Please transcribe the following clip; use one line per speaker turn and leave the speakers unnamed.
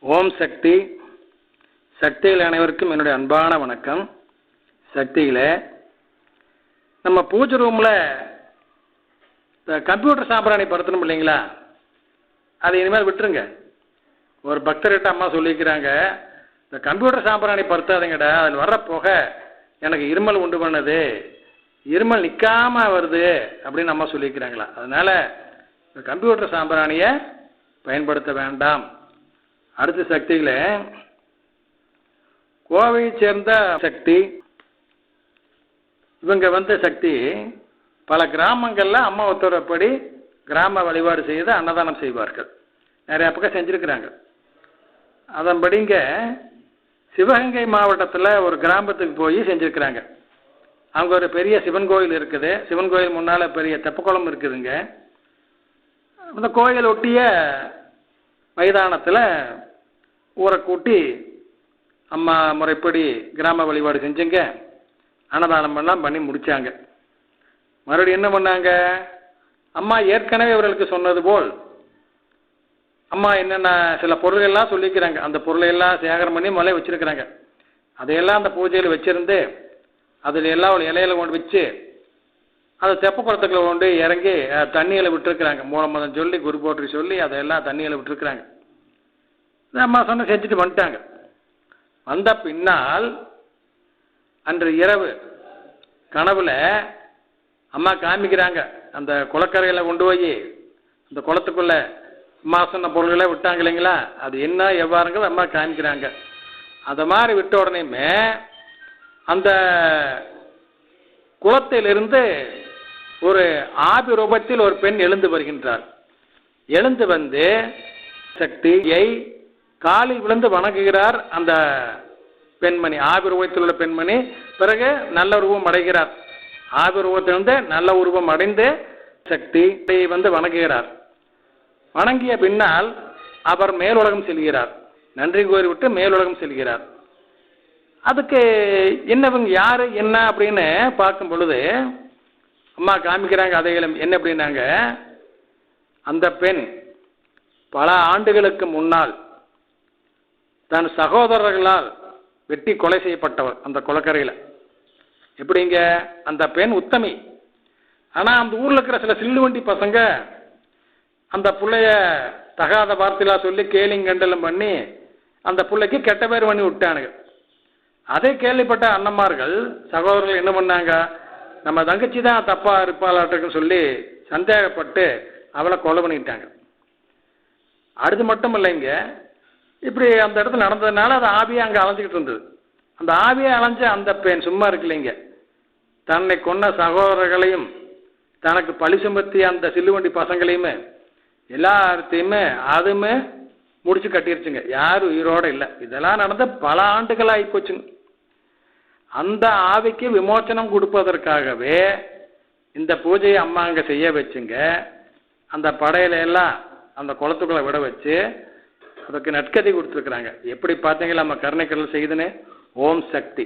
ஓம் சக்தி. சக்திகள் அனைவருக்கும் என்னுடைய அன்பான வணக்கம். சக்தியில் நம்ம பூஜை ரூமில் கம்ப்யூட்டர் சாம்பிராணி படுத்தணும் இல்லைங்களா, அது இனிமேல் விட்டுருங்க. ஒரு பக்தர்கிட்ட அம்மா சொல்லிக்கிறாங்க, இந்த கம்ப்யூட்டர் சாம்பிராணி படுத்தாதீங்கடா, அதில் வர்ற புகை எனக்கு இருமல் உண்டு பண்ணுது, இருமல் நிற்காம வருது அப்படின்னு அம்மா சொல்லிக்கிறாங்களா. அதனால் இந்த கம்ப்யூட்டர் சாம்பிராணியை பயன்படுத்த வேண்டாம். அடுத்த சக்தியில் கோவையை சேர்ந்த சக்தி, இவங்க சக்தி பல கிராமங்களில் அம்மா உத்தரவுப்படி கிராம வழிபாடு செய்து அன்னதானம் செய்வார்கள். நிறைய பக்கம் செஞ்சுருக்கிறாங்க. அதன்படிங்க சிவகங்கை மாவட்டத்தில் ஒரு கிராமத்துக்கு போய் செஞ்சுருக்கிறாங்க. அங்கே ஒரு பெரிய சிவன் கோயில் இருக்குது. சிவன் கோயில் முன்னால் பெரிய தெப்பக்குளம் இருக்குதுங்க. அந்த கோயில் ஒட்டிய மைதானத்தில் ஊரை கூட்டி அம்மா முறைப்படி கிராம வழிபாடு செஞ்சுங்க, அன்னதானம் எல்லாம் பண்ணி முடித்தாங்க. மறுபடியும் என்ன பண்ணாங்க, அம்மா ஏற்கனவே இவர்களுக்கு சொன்னது போல் அம்மா என்னென்ன சில பொருள்கள்லாம் சொல்லிக்கிறாங்க. அந்த பொருளையெல்லாம் சேகரம் பண்ணி முதல்ல வச்சுருக்கிறாங்க. அதையெல்லாம் அந்த பூஜையில் வச்சுருந்து அதில் எல்லாம் ஒரு இலையில கொண்டு வச்சு அதை தெப்ப குளத்துக்குள்ள கொண்டு இறங்கி தண்ணியில் விட்டுருக்குறாங்க. மூலமதம் சொல்லி குரு போற்றி சொல்லி அதையெல்லாம் தண்ணியில் விட்டுருக்குறாங்க. அம்மா சொன்ன செஞ்சுட்டு வந்துட்டாங்க. வந்த பின்னால் அன்று இரவு கனவுல அம்மா காமிக்கிறாங்க, அந்த குளக்கரையில் கொண்டு போய் அந்த குளத்துக்குள்ள அம்மா சொன்ன பொருள்களை விட்டாங்க இல்லைங்களா, அது என்ன எவ்வாறுங்கிறது அம்மா காமிக்கிறாங்க. அதை மாதிரி விட்ட உடனேயுமே அந்த குளத்திலிருந்து ஒரு ஆபி ரூபத்தில் ஒரு பெண் எழுந்து வருகின்றார். எழுந்து வந்து சக்தியை காலில் விழுந்து வணங்குகிறார். அந்த பெண்மணி, ஆபி ரூபத்தில் உள்ள பெண்மணி பிறகு நல்ல உருவம் அடைகிறார். ஆபி ரூபத்திலிருந்து நல்ல உருவம் அடைந்து சக்தியை வணங்குகிறார். வணங்கிய பின்னால் அவர் மேலுலகம் செல்கிறார். நன்றி கூறிவிட்டு மேலுலகம் செல்கிறார். அதுக்கு என்னவங்க யாரு என்ன அப்படின்னு பார்க்கும் பொழுது அம்மா காமிக்கிறாங்க. அதைகளும் என்ன அப்படின்னாங்க, அந்த பெண் பல ஆண்டுகளுக்கு முன்னால் தன் சகோதரர்களால் வெட்டி கொலை செய்யப்பட்டவர் அந்த குளக்கரையில். எப்படிங்க, அந்த பெண் உத்தமி. ஆனால் அந்த ஊரில் இருக்கிற சில சில்லுவண்டி பசங்க அந்த பிள்ளைய தகாத வார்த்தையெல்லாம் சொல்லி கேலிங்கண்டலும் பண்ணி அந்த பிள்ளைக்கு கெட்ட பேர் பண்ணி விட்டானுங்க. அதை கேள்விப்பட்ட அண்ணன்மார்கள் சகோதரர்கள் என்ன பண்ணாங்க, நம்ம தங்கச்சி தான் தப்பாக இருப்பாளாட்டுன்னு சொல்லி சந்தேகப்பட்டு அவளை கொலை பண்ணிட்டாங்க. அடுத்து மட்டும் இல்லைங்க, இப்படி அந்த இடத்துல நடந்ததுனால அது ஆவியாக அங்கே அலைஞ்சிக்கிட்டு இருந்தது. அந்த ஆவியை அலைஞ்ச அந்த பெண் சும்மா இருக்குல்லைங்க, தன்னை கொன்ன சகோதரர்களையும் தனக்கு பழி சுமத்தி அந்த சில்லுவண்டி பசங்களையுமே எல்லாத்தையுமே அதுவுமே முடிச்சு கட்டிருச்சுங்க. யாரும் உயிரோடு இல்லை. இதெல்லாம் நடந்த பல ஆண்டுகள் ஆகி போச்சுங்க. அந்த ஆவிக்கு விமோச்சனம் கொடுப்பதற்காகவே இந்த பூஜையை அம்மா அங்கே செய்ய வச்சுங்க. அந்த படையில எல்லாம் அந்த குளத்துக்குள்ள விட வச்சு அதுக்கு நற்கதி கொடுத்துருக்குறாங்க. எப்படி பார்த்தீங்களா நம்ம கருணைக்கடல் செய்துன்னு. ஓம் சக்தி.